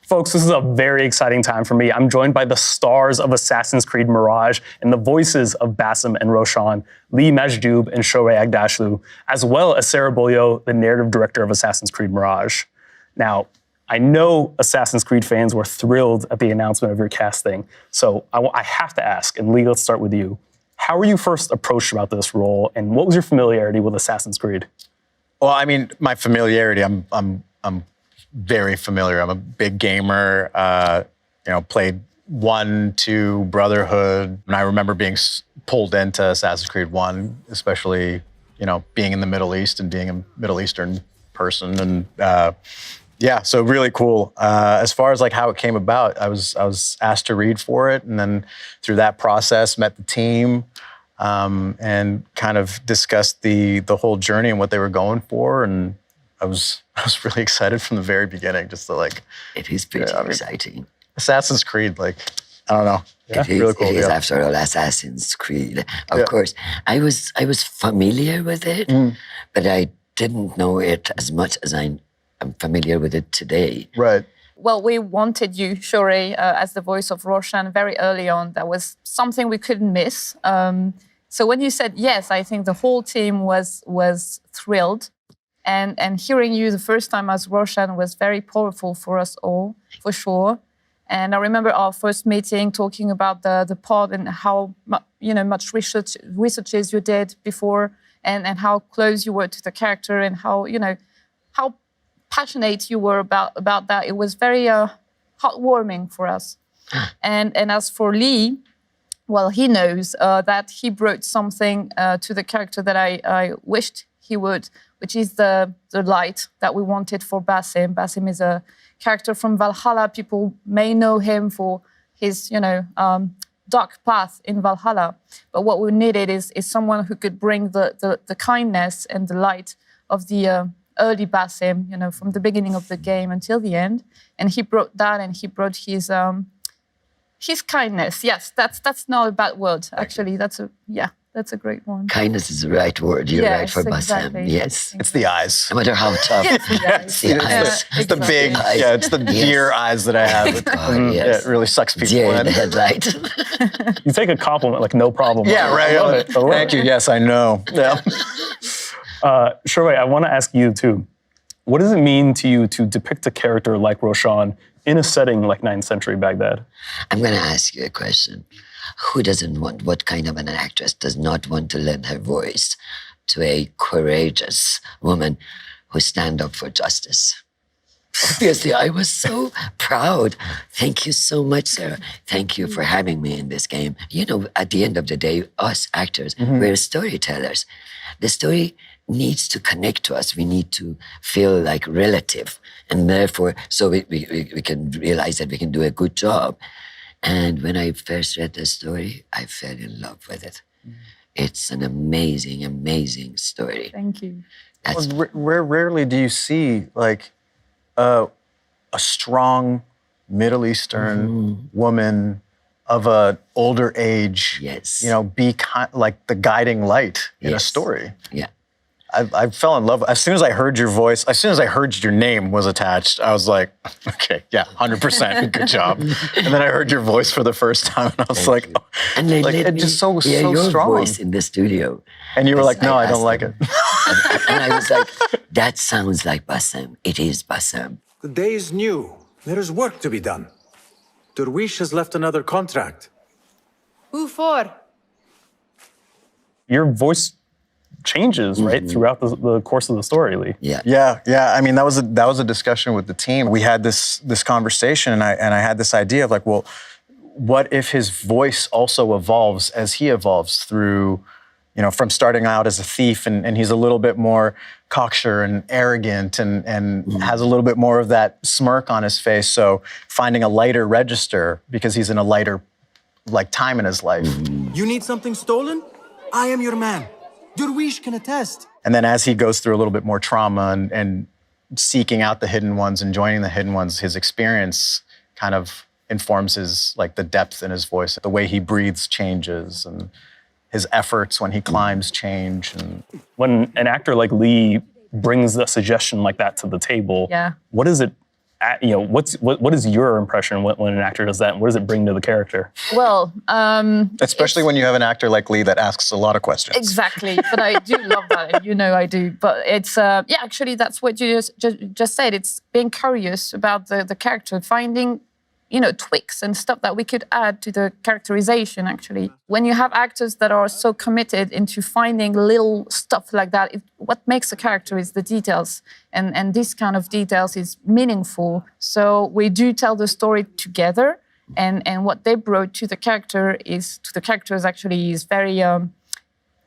Folks, this is a very exciting time for me. I'm joined by the stars of Assassin's Creed Mirage and the voices of Basim and Roshan, Lee Majdoub and Shohreh Aghdashloo, as well as Sarah Beaulieu, the narrative director of Assassin's Creed Mirage. Now, I know Assassin's Creed fans were thrilled at the announcement of your casting, so I have to ask, and Lee, let's start with you. How were you first approached about this role, and what was your familiarity with Assassin's Creed? Well, I mean, my familiarity, I'm very familiar. I'm a big gamer, played 1, 2, Brotherhood. And I remember being pulled into Assassin's Creed 1, especially, being in the Middle East and being a Middle Eastern person. And yeah, so really cool. As far as like how it came about, I was asked to read for it. And then through that process, met the team and kind of discussed the whole journey and what they were going for. And I was really excited from the very beginning, just to like. It is pretty exciting. Assassin's Creed, like, I don't know. Yeah, it is, really cool, it is after all Assassin's Creed. Of course, I was familiar with it, but I didn't know it as much as I'm familiar with it today. Right. Well, we wanted you, Shohreh, as the voice of Roshan very early on. That was something we couldn't miss. So when you said yes, I think the whole team was thrilled. And hearing you the first time as Roshan was very powerful for us all, for sure. And I remember our first meeting talking about the part and how much researches you did before, and how close you were to the character, and how passionate you were about that. It was very heartwarming for us. And as for Lee, well, he knows that he brought something to the character that I wished he would, which is the light that we wanted for Basim. Basim is a character from Valhalla. People may know him for his, dark path in Valhalla. But what we needed is someone who could bring the kindness and the light of the early Basim, from the beginning of the game until the end. And he brought that, and he brought his kindness. Yes, that's not a bad word. Actually, that's a great one. Kindness is the right word. You're right for exactly. Basim. Yes. It's the eyes. No matter how tough. Yes, the eyes. It's the big, it's the deer eyes that I have. Yeah, it really sucks people Deer in in. the headlight. You take a compliment like no problem. Yeah, right. I love it. Thank you. Yes, I know. Yeah. Shohreh, I want to ask you too. What does it mean to you to depict a character like Roshan in a setting like 9th century Baghdad? I'm going to ask you a question. Who doesn't want, what kind of an actress does not want to lend her voice to a courageous woman who stand up for justice? Obviously, I was so proud. Thank you so much, Sarah. Thank you for having me in this game. At the end of the day, us actors, we're storytellers. The story needs to connect to us. We need to feel like relative. And therefore, so we can realize that we can do a good job. And when I first read the story, I fell in love with it. It's an amazing, amazing story. Thank you. Rarely do you see like a strong Middle Eastern woman of an older age, be like the guiding light in a story. Yeah. I fell in love. As soon as I heard your voice, as soon as I heard your name was attached, I was like, okay, yeah, 100%, good job. And then I heard your voice for the first time, and I was like, oh, and they let me just so hear your strong. voice in the studio. And you were like, no, I don't like it. And I was like, that sounds like Basim. It is Basim. The day is new. There is work to be done. Derwish has left another contract. Who for? Your voice changes, right, throughout the course of the story, Lee. Yeah. I mean, that was a discussion with the team. We had this conversation, and I had this idea of like, well, what if his voice also evolves as he evolves through, from starting out as a thief, and he's a little bit more cocksure and arrogant, and has a little bit more of that smirk on his face. So finding a lighter register because he's in a lighter time in his life. You need something stolen? I am your man. Derwish can attest. And then as he goes through a little bit more trauma and seeking out the hidden ones and joining the hidden ones, his experience kind of informs the depth in his voice. The way he breathes changes, and his efforts when he climbs change. And when an actor like Lee brings a suggestion like that to the table, what does it what is your impression when an actor does that, and what does it bring to the character? Well, Especially when you have an actor like Lee that asks a lot of questions. exactly. But I do love that, and you know I do. But it's actually that's what you just said. It's being curious about the character, finding tweaks and stuff that we could add to the characterization, actually. When you have actors that are so committed into finding little stuff like that, what makes a character is the details. And this kind of details is meaningful. So we do tell the story together. And what they brought to the characters actually is very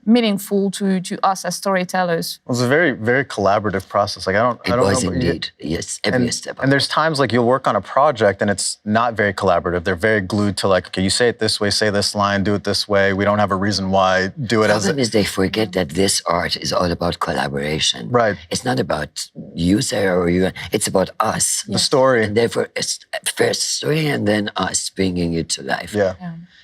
meaningful to us as storytellers. It was a very, very collaborative process. Like I don't It know. was indeed, yes, every step. And there's times like you'll work on a project and it's not very collaborative. They're very glued to like, okay, you say it this way, say this line, do it this way. We don't have a reason why. Do it as. The problem is they forget that this art is all about collaboration. Right. It's not about you, Sarah, or you. It's about us. The story. And therefore, it's first story and then us bringing it to life. Yeah.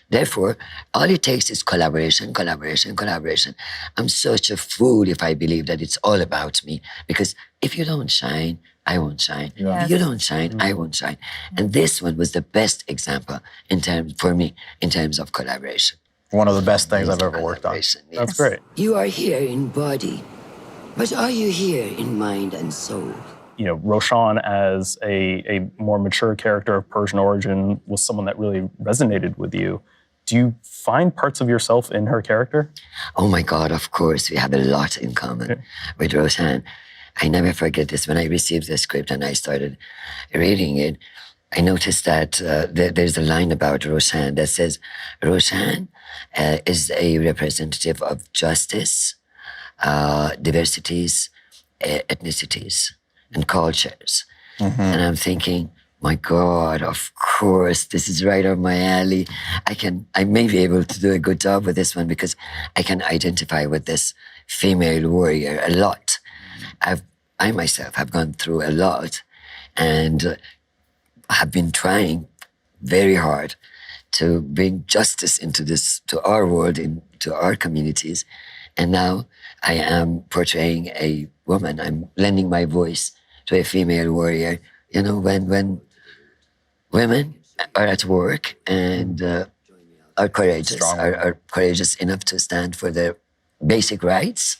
Therefore, all it takes is collaboration, collaboration, collaboration. I'm such a fool if I believe that it's all about me. Because if you don't shine, I won't shine. Yes. If you don't shine, I won't shine. And this one was the best example for me in terms of collaboration. One of the best things I've ever worked on. Yes. That's great. You are here in body, but are you here in mind and soul? Roshan as a more mature character of Persian origin was someone that really resonated with you. Do you find parts of yourself in her character? Oh my God, of course. We have a lot in common with Roshan. I never forget this. When I received the script and I started reading it, I noticed that there's a line about Roshan that says, Roshan is a representative of justice, diversities, ethnicities, and cultures. And I'm thinking, my God, of course, this is right up my alley. I may be able to do a good job with this one because I can identify with this female warrior a lot. I myself have gone through a lot and have been trying very hard to bring justice to our world, into our communities. And now I am portraying a woman. I'm lending my voice to a female warrior. When women are at work and are courageous, are courageous enough to stand for their basic rights,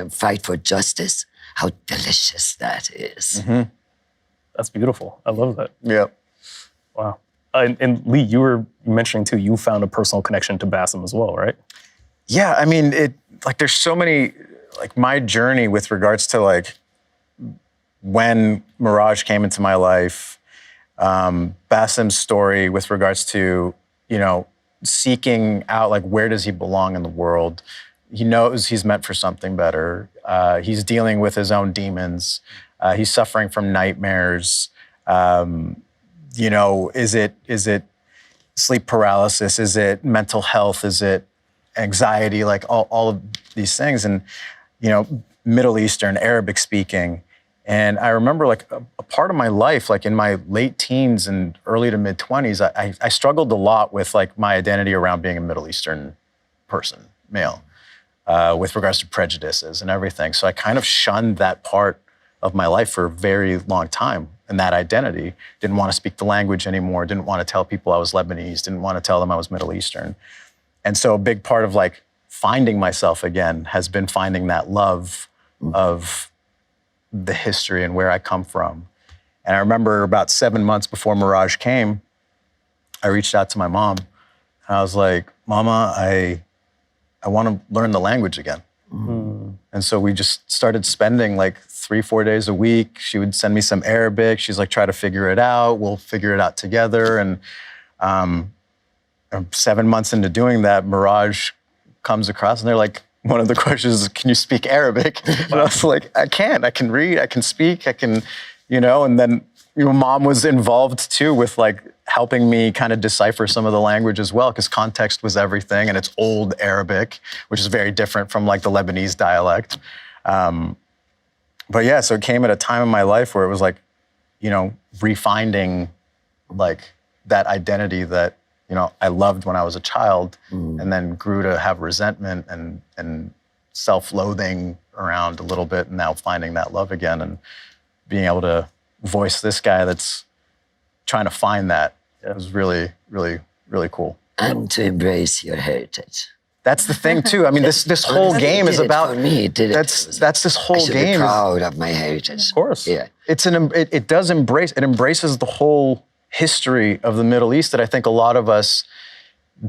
fight for justice, how delicious that is. That's beautiful. I love that. Yeah. Wow. And Lee, you were mentioning too, you found a personal connection to Basim as well, right? Yeah, I mean, there's so many, my journey with regards to when Mirage came into my life, Basim's story with regards to, seeking out, where does he belong in the world? He knows he's meant for something better. He's dealing with his own demons. He's suffering from nightmares. Is it sleep paralysis? Is it mental health? Is it anxiety? All of these things. And, Middle Eastern, Arabic speaking. And I remember a part of my life, in my late teens and early to mid 20s, I struggled a lot with my identity around being a Middle Eastern person, male, with regards to prejudices and everything. So I kind of shunned that part of my life for a very long time, and that identity. Didn't want to speak the language anymore, didn't want to tell people I was Lebanese, didn't want to tell them I was Middle Eastern. And so a big part of finding myself again has been finding that love of the history and where I come from. And I remember about 7 months before Mirage came, I reached out to my mom and I was like, Mama, I want to learn the language again. And so we just started spending 3-4 days a week. She would send me some Arabic. She's try to figure it out. We'll figure it out together. And 7 months into doing that, Mirage comes across and they're one of the questions is, can you speak Arabic? And I was I can read, I can speak, I can, and then Mom was involved too with helping me kind of decipher some of the language as well, because context was everything, and it's old Arabic, which is very different from the Lebanese dialect. But yeah, so it came at a time in my life where it was refinding that identity that, I loved when I was a child, and then grew to have resentment and self-loathing around a little bit, and now finding that love again and being able to voice this guy that's trying to find that. It was really, really, really cool. And to embrace your heritage. That's the thing too. I mean, this whole Honestly, game is about. For me, it did that's this I whole should be game. proud of my heritage. Of course. Yeah. It does embrace. It embraces the whole history of the Middle East that I think a lot of us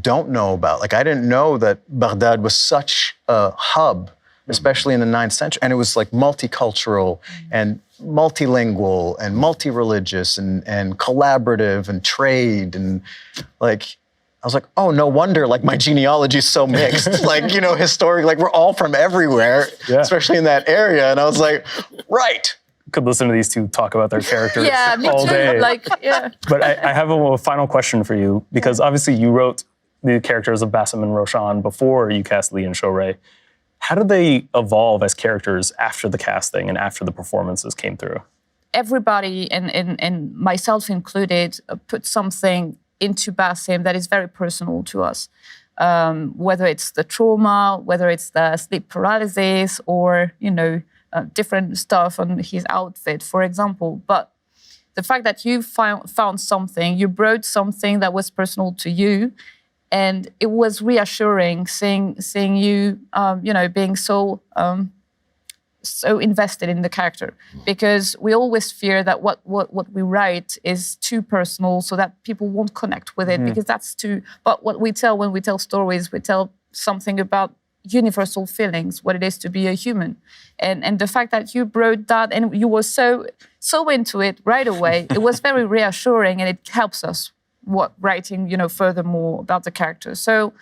don't know about. Like I didn't know that Baghdad was such a hub, especially in the 9th century, and it was like multicultural and multilingual and multi-religious and collaborative and trade and like. I was like, oh, no wonder, like, my genealogy is so mixed. Like, you know, historic, like, we're all from everywhere, especially in that area. And I was like, right. Could listen to these two talk about their characters Yeah, me all too. day. Like, yeah. But I have a final question for you, because obviously you wrote the characters of Basim and Roshan before you cast Lee and Shohreh. How did they evolve as characters after the casting and after the performances came through? Everybody, and myself included, put something into Basim that is very personal to us. Whether it's the trauma, whether it's the sleep paralysis, or, you know, different stuff on his outfit, for example. But the fact that you found something, you brought something that was personal to you, and it was reassuring seeing you, you know, being so invested in the character, because we always fear that what we write is too personal, so that people won't connect with it, because that's too. But what we tell when we tell stories, we tell something about universal feelings, what it is to be a human, and the fact that you brought that and you were so into it right away, it was very reassuring, and it helps us writing, you know, furthermore about the character. So.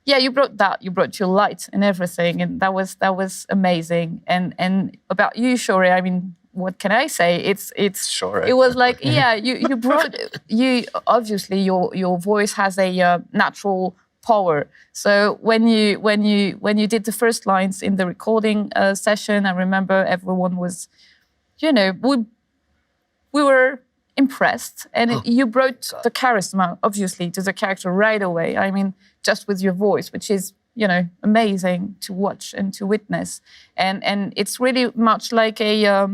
Yeah, you brought that. You brought your light and everything, and that was amazing. And about you, Shohreh, I mean, what can I say? It's Shohreh. It was like, yeah, you brought obviously your voice has a natural power. So when you did the first lines in the recording session, I remember everyone was, you know, we were impressed, and you brought the charisma, obviously, to the character right away. I mean, just with your voice, which is, you know, amazing to watch and to witness, and it's really much like a,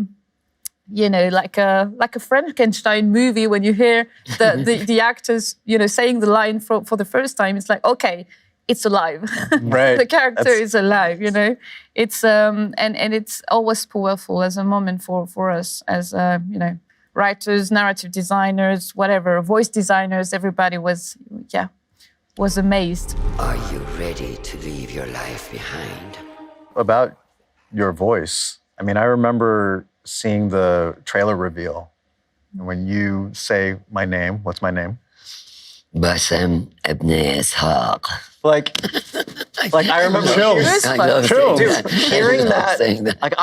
you know, like a Frankenstein movie when you hear the actors, you know, saying the line for the first time. It's like, okay, it's alive. Right. The character is alive. You know, it's and it's always powerful as a moment for us as you know, writers, narrative designers, whatever, voice designers. Everybody was amazed. Are you ready to leave your life behind? About your voice, I mean, I remember seeing the trailer reveal. When you say my name, what's my name? Basim ibn Ishaq. Like I remember hearing that. Like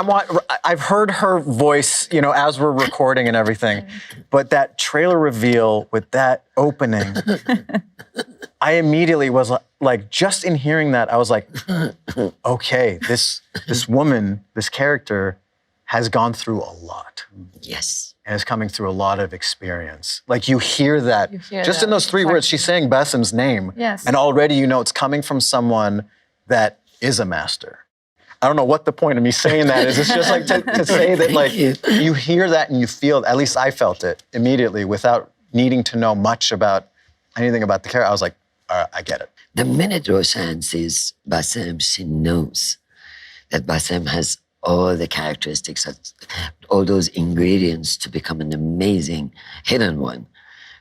I've heard her voice, you know, as we're recording and everything, but that trailer reveal with that opening, I immediately was like, just in hearing that, I was like, okay, this woman, this character, has gone through a lot. Yes. And is coming through a lot of experience. Like you hear that, just in those three exactly. words, she's saying Basim's name. Yes. And already you know it's coming from someone that is a master. I don't know what the point of me saying that is. It's just like to say that, like, you hear that and you feel, at least I felt it immediately without needing to know much about anything about the character. I was like, I get it. The minute Roshan sees Basim, she knows that Basim has all the characteristics, all those ingredients to become an amazing hidden one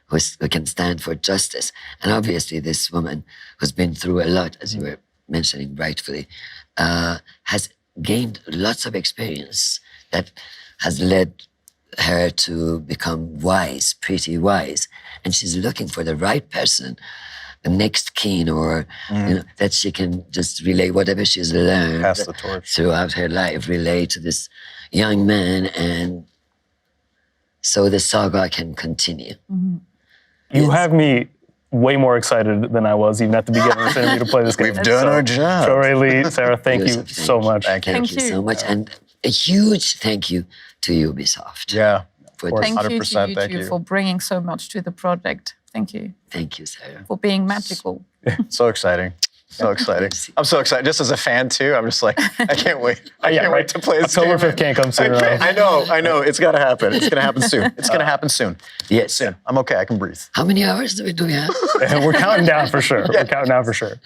who can stand for justice. And obviously this woman who's been through a lot, as you were mentioning rightfully, has gained lots of experience that has led her to become wise, pretty wise. And she's looking for the right person, the next king, or you know, that she can just relay whatever she's learned Pass the torch. throughout her life, relay to this young man, and so the saga can continue. You have me way more excited than I was even at the beginning of this interview to play this game. We've done our job. Shohreh, Lee, Sarah, thank you Yusuf, so much. Thank you. Thank you so much, and a huge thank you to Ubisoft. Yeah. For course. this. Thank you to 100%, you thank two you. for bringing so much to the project. Thank you Thank you, Sarah. for being magical. So exciting. So exciting. I'm so excited. Just as a fan too, I'm just like, I can't wait. I can't wait to play this October game. 5th can't come soon enough. I know. It's got to happen. It's going to happen soon. It's going to happen soon. Yes. Soon. I'm okay. I can breathe. How many hours do we have? We're counting down for sure. We're counting down for sure.